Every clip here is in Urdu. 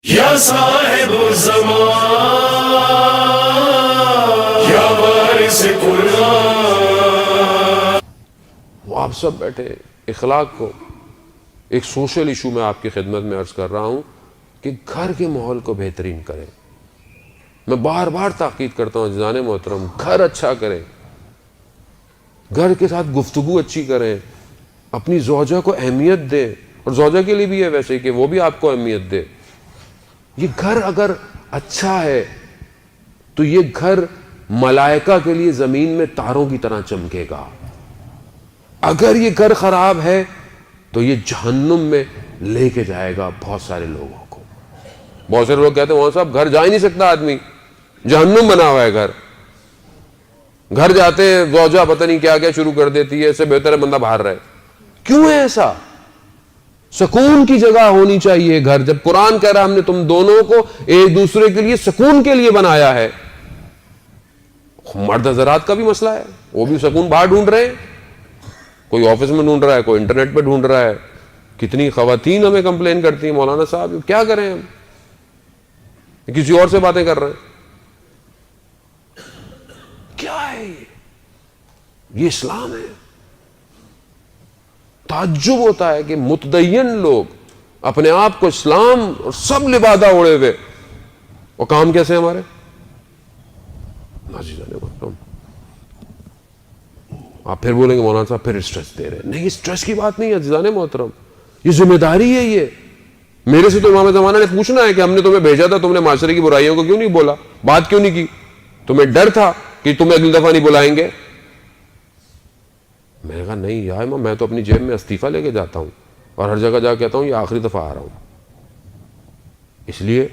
یا صاحب الزمان یا وارث قرآن. وہ آپ سب بیٹھے اخلاق کو ایک سوشل ایشو میں آپ کی خدمت میں عرض کر رہا ہوں کہ گھر کے ماحول کو بہترین کریں. میں بار بار تاکید کرتا ہوں عزیزان محترم، گھر اچھا کریں، گھر کے ساتھ گفتگو اچھی کریں، اپنی زوجہ کو اہمیت دیں، اور زوجہ کے لیے بھی ہے ویسے کہ وہ بھی آپ کو اہمیت دے. یہ گھر اگر اچھا ہے تو یہ گھر ملائکہ کے لیے زمین میں تاروں کی طرح چمکے گا. اگر یہ گھر خراب ہے تو یہ جہنم میں لے کے جائے گا بہت سارے لوگوں کو. بہت سارے لوگ کہتے ہیں وہاں صاحب گھر جا ہی نہیں سکتا آدمی، جہنم بنا ہوا ہے گھر. گھر جاتے ہیں زوجہ پتہ نہیں کیا کیا شروع کر دیتی ہے، اس سے بہتر ہے بندہ باہر رہے. کیوں ہے ایسا؟ سکون کی جگہ ہونی چاہیے گھر. جب قرآن کہہ رہا ہم نے تم دونوں کو ایک دوسرے کے لیے سکون کے لیے بنایا ہے. مرد حضرات کا بھی مسئلہ ہے، وہ بھی سکون باہر ڈھونڈ رہے ہیں، کوئی آفس میں ڈھونڈ رہا ہے، کوئی انٹرنیٹ پہ ڈھونڈ رہا ہے. کتنی خواتین ہمیں کمپلین کرتی ہیں مولانا صاحب کیا کریں ہم، کسی اور سے باتیں کر رہے ہیں. کیا ہے یہ اسلام ہے؟ تعجب ہوتا ہے کہ متدین لوگ اپنے آپ کو اسلام اور سب لبادہ اوڑے ہوئے، اور کام کیسے ہمارے آپ پھر بولیں گے مولانا صاحب پھر اسٹریس دے رہے ہیں. نہیں، اسٹریس کی بات نہیں ہے عزیزان محترم، یہ ذمہ داری ہے. یہ میرے سے تو امام زمانہ نے پوچھنا ہے کہ ہم نے تمہیں بھیجا تھا، تم نے معاشرے کی برائیوں کو کیوں نہیں بولا، بات کیوں نہیں کی؟ تمہیں ڈر تھا کہ تمہیں اگلی دفعہ نہیں بلائیں گے؟ میں نے کہا نہیں یا امام، میں تو اپنی جیب میں استعفیٰ لے کے جاتا ہوں اور ہر جگہ جا کے کہتا ہوں یہ آخری دفعہ آ رہا ہوں. اس لیے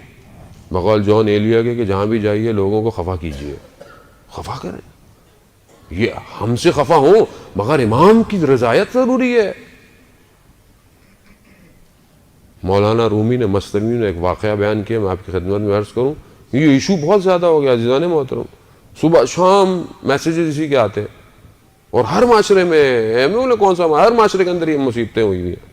بقول جان ایلیا کے کہ جہاں بھی جائیے لوگوں کو خفا کیجیے، خفا کریں. یہ ہم سے خفا ہوں مگر امام کی رضایت ضروری ہے. مولانا رومی نے مصنوی نے ایک واقعہ بیان کیا، میں آپ کی خدمت میں عرض کروں. یہ ایشو بہت زیادہ ہو گیا عزیزان محترم، صبح شام میسیجز اسی کے آتے ہیں، اور ہر معاشرے میں کون سا ہر معاشرے کے اندر یہ مصیبتیں ہوئی ہوئی ہیں.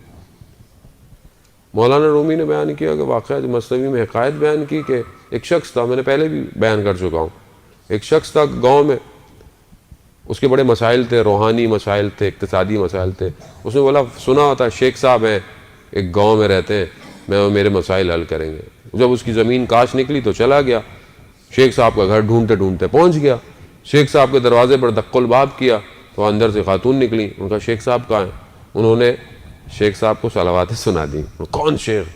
مولانا رومی نے بیان کیا کہ واقعہ مصنوی میں حکایت بیان کی کہ ایک شخص تھا، میں نے پہلے بھی بیان کر چکا ہوں. ایک شخص تھا گاؤں میں، اس کے بڑے مسائل تھے، روحانی مسائل تھے، اقتصادی مسائل تھے. اس نے بولا سنا ہوتا شیخ صاحب ہیں ایک گاؤں میں رہتے ہیں، میرے مسائل حل کریں گے. جب اس کی زمین کاش نکلی تو چلا گیا، شیخ صاحب کا گھر ڈھونڈتے ڈھونڈتے پہنچ گیا. شیخ صاحب کے دروازے پر دق الباب کیا تو اندر سے خاتون نکلی. ان کا شیخ صاحب کہاں ہیں؟ انہوں نے شیخ صاحب کو صلواتیں سنا دی. کون شیخ؟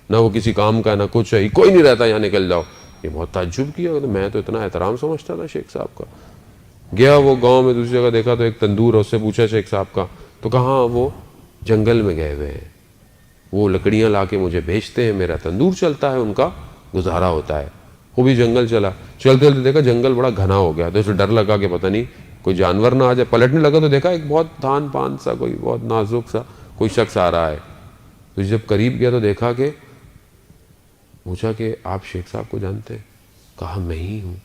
نہ وہ کسی کام کا نہ کچھ ہے، کوئی نہیں رہتا یہاں، نکل جاؤ. یہ بہت تعجب کیا، میں تو اتنا احترام سمجھتا تھا شیخ صاحب کا. گیا وہ گاؤں میں، دوسری جگہ دیکھا تو ایک تندور ہے، اس سے پوچھا شیخ صاحب کا تو کہاں وہ جنگل میں گئے ہوئے ہیں، وہ لکڑیاں لا کے مجھے بھیجتے ہیں، میرا تندور چلتا ہے، ان کا گزارا ہوتا ہے. وہ بھی جنگل چلا، چلتے چلتے دیکھا جنگل بڑا گھنا ہو گیا تو اسے ڈر لگا کہ پتہ نہیں کوئی جانور نہ آ جائے. پلٹنے لگا تو دیکھا ایک بہت تھان پان سا کوئی بہت نازک سا کوئی شخص آ رہا ہے. تو جب قریب گیا تو دیکھا کہ پوچھا کہ آپ شیخ صاحب کو جانتے ہیں؟ کہا میں ہی ہوں.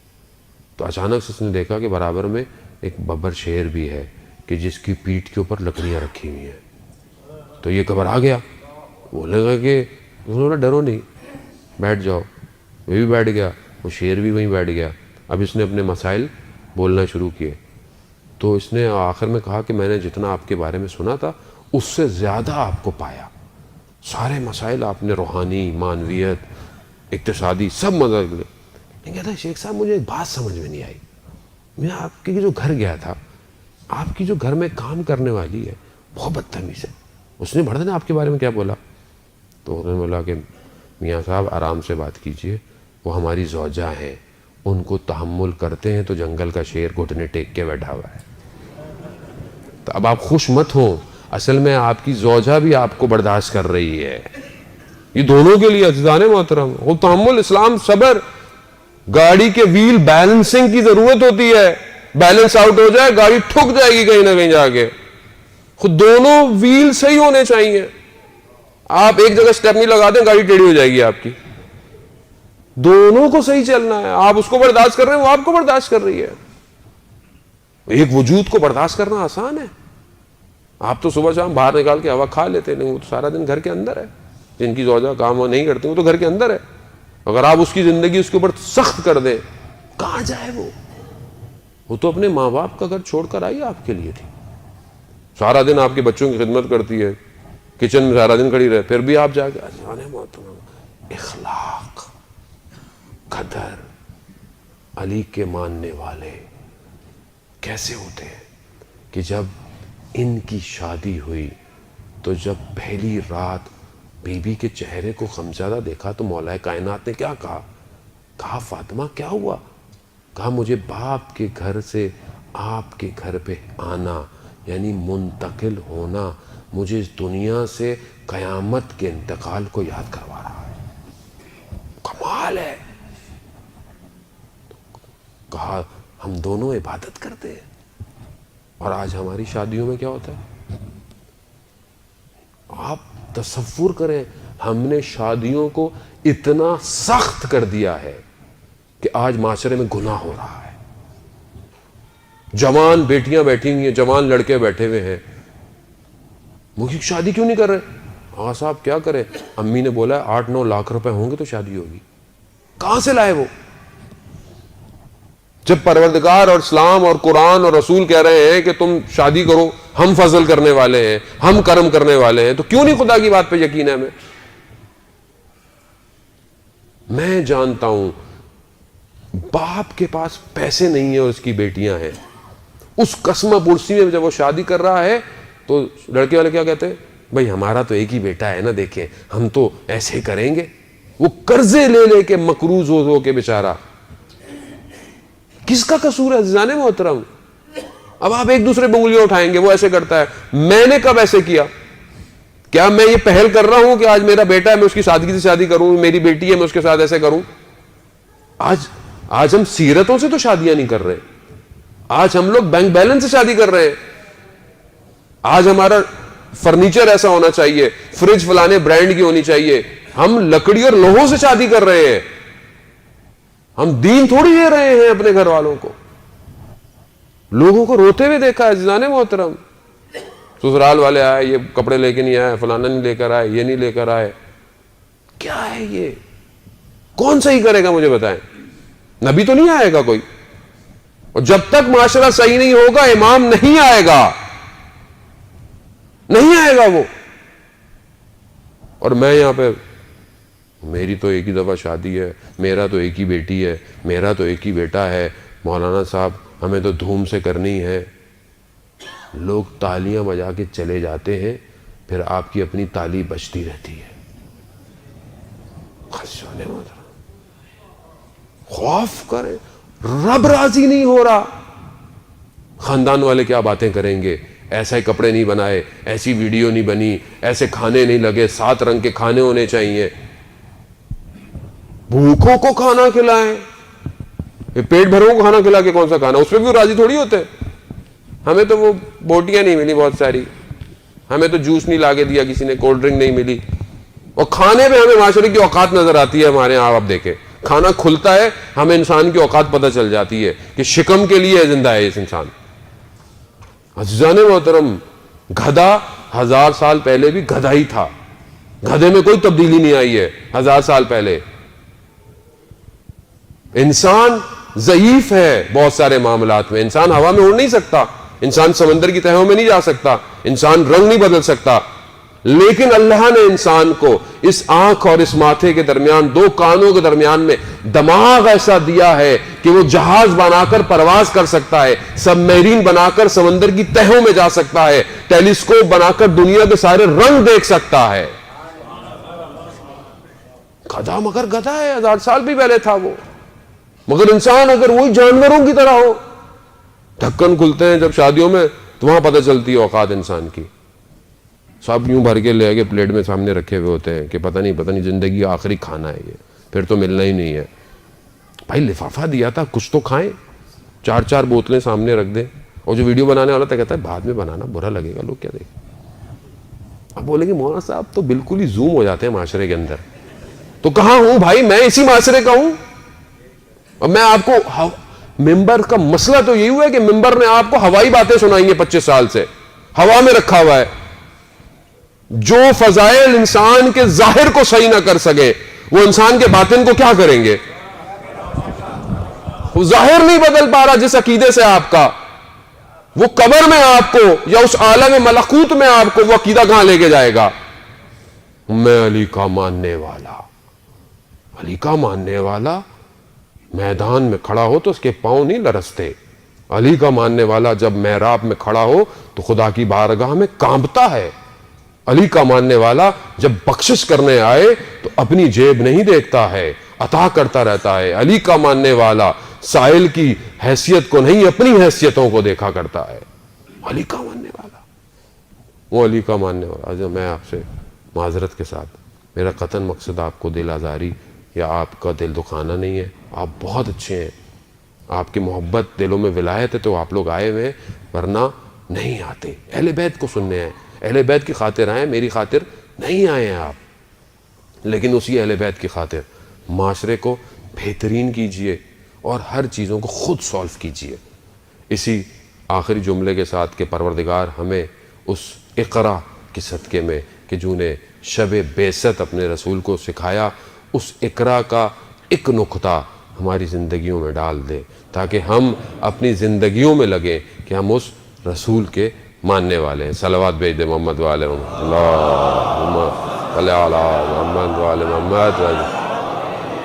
تو اچانک سے اس نے دیکھا کہ برابر میں ایک ببر شیر بھی ہے کہ جس کی پیٹھ کے اوپر لکڑیاں رکھی ہوئی ہیں. تو یہ گھبرا گیا، بولنے لگا کہ انہوں نے ڈرو نہیں، بیٹھ جاؤ. وہ بھی بیٹھ گیا، وہ شیر بھی وہیں بیٹھ گیا. اب اس نے اپنے مسائل بولنا شروع کیے. تو اس نے آخر میں کہا کہ میں نے جتنا آپ کے بارے میں سنا تھا اس سے زیادہ آپ کو پایا. سارے مسائل آپ نے روحانی، معنویت، اقتصادی سب مدد لے. لیکن کہتا ہے شیخ صاحب مجھے ایک بات سمجھ میں نہیں آئی، میں آپ کے جو گھر گیا تھا، آپ کی جو گھر میں کام کرنے والی ہے بہت بدتمیز ہے. اس نے بڑھا نے آپ کے بارے میں کیا بولا؟ تو انہوں نے بولا کہ میاں صاحب آرام سے بات کیجئے، وہ ہماری زوجہ ہیں، ان کو تحمل کرتے ہیں تو جنگل کا شیر گھٹنے ٹیک کے بیٹھا ہوا ہے. تو اب آپ خوش مت ہوں، اصل میں آپ کی زوجہ بھی آپ کو برداشت کر رہی ہے. یہ دونوں کے لیے عزیزان محترم وہ تحمل، اسلام، صبر. گاڑی کے ویل بیلنسنگ کی ضرورت ہوتی ہے، بیلنس آؤٹ ہو جائے گاڑی ٹھک جائے گی کہیں نہ کہیں جا کے. خود دونوں ویل صحیح ہونے چاہیے. آپ ایک جگہ سٹیپنی لگا دیں گاڑی ٹیڑھی ہو جائے گی آپ کی. دونوں کو صحیح چلنا ہے. آپ اس کو برداشت کر رہے ہیں، وہ آپ کو برداشت کر رہی ہے. ایک وجود کو برداشت کرنا آسان ہے. آپ تو صبح شام باہر نکال کے ہوا کھا لیتے ہیں، وہ تو سارا دن گھر کے اندر ہے. جن کی زوجہ کام نہیں کرتی وہ تو گھر کے اندر ہے. اگر آپ اس کی زندگی اس کے اوپر سخت کر دیں، کہاں جائے وہ تو اپنے ماں باپ کا گھر چھوڑ کر آئی آپ کے لیے تھی، سارا دن آپ کے بچوں کی خدمت کرتی ہے، کچن میں سارا دن کھڑی رہے، پھر بھی آپ جا کے اخلاق، قدر، علی کے ماننے والے کیسے ہوتے ہیں کہ جب ان کی شادی ہوئی تو جب پہلی رات بی بی کے چہرے کو غمزدہ دیکھا تو مولا کائنات نے کیا کہا فاطمہ کیا ہوا؟ کہا مجھے باپ کے گھر سے آپ کے گھر پہ آنا یعنی منتقل ہونا مجھے اس دنیا سے قیامت کے انتقال کو یاد کروا رہا ہے، کمال ہے۔ کہا ہم دونوں عبادت کرتے ہیں اور آج ہماری شادیوں میں کیا ہوتا ہے؟ آپ تصور کریں، ہم نے شادیوں کو اتنا سخت کر دیا ہے کہ آج معاشرے میں گناہ ہو رہا ہے۔ جوان بیٹیاں بیٹھی ہوئی ہیں، جوان لڑکے بیٹھے ہوئے ہیں، مجھے شادی کیوں نہیں کر رہے؟ ہاں صاحب کیا کریں، امی نے بولا 8-9 لاکھ روپے ہوں گے تو شادی ہوگی۔ کہاں سے لائے وہ؟ جب پروردگار اور اسلام اور قرآن اور رسول کہہ رہے ہیں کہ تم شادی کرو، ہم فضل کرنے والے ہیں، ہم کرم کرنے والے ہیں، تو کیوں نہیں خدا کی بات پہ یقین ہے ہمیں؟ میں جانتا ہوں باپ کے پاس پیسے نہیں ہیں اور اس کی بیٹیاں ہیں، اس قسمہ پرسی میں جب وہ شادی کر رہا ہے تو لڑکے والے کیا کہتے ہیں؟ بھائی ہمارا تو ایک ہی بیٹا ہے نا، دیکھیں ہم تو ایسے کریں گے۔ وہ قرضے لے لے کے مقروض ہو کے بیچارہ، کس کا قصور ہے عزیزان محترم؟ اب آپ ایک دوسرے پہ انگلیاں اٹھائیں گے، وہ ایسے کرتا ہے، میں نے کب ایسے کیا؟ کیا میں یہ پہل کر رہا ہوں کہ آج میرا بیٹا ہے میں اس کی سادگی سے شادی کروں، میری بیٹی ہے میں اس کے ساتھ ایسے کروں؟ آج ہم سیرتوں سے تو شادیاں نہیں کر رہے، آج ہم لوگ بینک بیلنس سے شادی کر رہے ہیں۔ آج ہمارا فرنیچر ایسا ہونا چاہیے، فریج فلانے برانڈ کی ہونی چاہیے، ہم لکڑی اور لوہوں سے شادی کر رہے ہیں، ہم دین تھوڑی دے رہے ہیں اپنے گھر والوں کو۔ لوگوں کو روتے ہوئے دیکھا ہے عزیزان محترم، سسرال والے آئے، یہ کپڑے لے کے نہیں آئے، فلانا نہیں لے کر آئے، یہ نہیں لے کر آئے۔ کیا ہے یہ؟ کون صحیح کرے گا مجھے بتائیں؟ نبی تو نہیں آئے گا کوئی، اور جب تک معاشرہ صحیح نہیں ہوگا امام نہیں آئے گا، نہیں آئے گا وہ۔ اور میں یہاں پہ میری تو ایک ہی دفعہ شادی ہے، میرا تو ایک ہی بیٹی ہے، میرا تو ایک ہی بیٹا ہے، مولانا صاحب ہمیں تو دھوم سے کرنی ہے۔ لوگ تالیاں بجا کے چلے جاتے ہیں، پھر آپ کی اپنی تالی بجتی رہتی ہے۔ خوف کریں، رب راضی نہیں ہو رہا، خاندان والے کیا باتیں کریں گے، ایسے کپڑے نہیں بنائے، ایسی ویڈیو نہیں بنی، ایسے کھانے نہیں لگے، 7 رنگ کے کھانے ہونے چاہیے، بھوکوں کو کھانا کھلائیں۔ پیٹ بھروں کو کھانا کھلا کے کون سا کھانا؟ اس پہ بھی راضی تھوڑی ہوتے۔ ہمیں تو وہ بوٹیاں نہیں ملی بہت ساری، ہمیں تو جوس نہیں لا کے دیا کسی نے، کولڈ ڈرنک نہیں ملی، اور کھانے پہ ہمیں معاشرے کی اوقات نظر آتی ہے۔ ہمارے یہاں آپ دیکھیں کھانا کھلتا ہے، ہمیں انسان کی اوقات پتہ چل جاتی ہے کہ شکم کے لیے زندہ ہے اس انسان۔ عزیزان محترم، گدھا 1000 سال پہلے بھی گدھا ہی تھا، گدھے میں کوئی تبدیلی نہیں آئی ہے 1000 سال پہلے۔ انسان ضعیف ہے بہت سارے معاملات میں، انسان ہوا میں اڑ نہیں سکتا، انسان سمندر کی تہوں میں نہیں جا سکتا، انسان رنگ نہیں بدل سکتا، لیکن اللہ نے انسان کو اس آنکھ اور اس ماتھے کے درمیان، 2 کانوں کے درمیان میں دماغ ایسا دیا ہے کہ وہ جہاز بنا کر پرواز کر سکتا ہے، سب میرین بنا کر سمندر کی تہوں میں جا سکتا ہے، ٹیلیسکوپ بنا کر دنیا کے سارے رنگ دیکھ سکتا ہے۔ گدھا مگر گدھا ہے، 1000 سال بھی پہلے تھا وہ، مگر انسان اگر وہی جانوروں کی طرح ہو۔ ڈھکن کھلتے ہیں جب شادیوں میں تو وہاں پتہ چلتی ہے اوقات انسان کی، سب یوں بھر کے لے کے پلیٹ میں سامنے رکھے ہوئے ہوتے ہیں کہ پتہ نہیں زندگی کا آخری کھانا ہے یہ، پھر تو ملنا ہی نہیں ہے۔ بھائی لفافہ دیا تھا، کچھ تو کھائیں، 4 بوتلیں سامنے رکھ دیں، اور جو ویڈیو بنانے والا تھا کہتا ہے بعد میں بنانا، برا لگے گا، لوگ کیا دیکھیں۔ اب بولیں گے مولانا صاحب تو بالکل ہی زوم ہو جاتے ہیں معاشرے کے اندر، تو کہاں ہوں بھائی، میں اسی معاشرے کا ہوں۔ اور میں آپ کو ممبر کا مسئلہ تو یہی ہوا ہے کہ ممبر نے آپ کو ہوائی باتیں سنائی ہیں 25 سال سے، ہوا میں رکھا ہوا ہے۔ جو فضائل انسان کے ظاہر کو صحیح نہ کر سکے وہ انسان کے باطن کو کیا کریں گے؟ وہ ظاہر نہیں بدل پا رہا جس عقیدے سے آپ کا، وہ قبر میں آپ کو یا اس عالم ملکوت میں آپ کو وہ عقیدہ کہاں لے کے جائے گا؟ میں علی کا ماننے والا، علی کا ماننے والا میدان میں کھڑا ہو تو اس کے پاؤں نہیں لرزتے. علی کا ماننے والا جب محراب میں کھڑا ہو تو خدا کی بارگاہ میں کانپتا ہے. علی کا ماننے والا جب بخشش کرنے آئے تو اپنی جیب نہیں دیکھتا ہے، عطا کرتا رہتا ہے. علی کا ماننے والا سائل کی حیثیت کو نہیں اپنی حیثیتوں کو دیکھا کرتا ہے. علی کا ماننے والا، وہ علی کا ماننے والا. جو میں آپ سے معذرت کے ساتھ، میرا قطعاً مقصد آپ کو دل آزاری یا آپ کا دل دکھانا نہیں ہے. آپ بہت اچھے ہیں، آپ کی محبت دلوں میں ولایت ہے تو آپ لوگ آئے ہوئے، ورنہ نہیں آتے. اہل بیت کو سننے ہیں، اہل بیت کی خاطر آئے، میری خاطر نہیں آئے ہیں آپ. لیکن اسی اہل بیت کی خاطر معاشرے کو بہترین کیجئے اور ہر چیزوں کو خود سولف کیجئے. اسی آخری جملے کے ساتھ کہ پروردگار ہمیں اس اقرا کے صدقے میں کہ جنہوں نے شب بعثت اپنے رسول کو سکھایا، اس اقرا کا ایک نقطہ ہماری زندگیوں میں ڈال دے تاکہ ہم اپنی زندگیوں میں لگیں کہ ہم اس رسول کے ماننے والے ہیں. صلوات بھیج دے محمد والے محمد، اللہم صلی علی محمد والے محمد.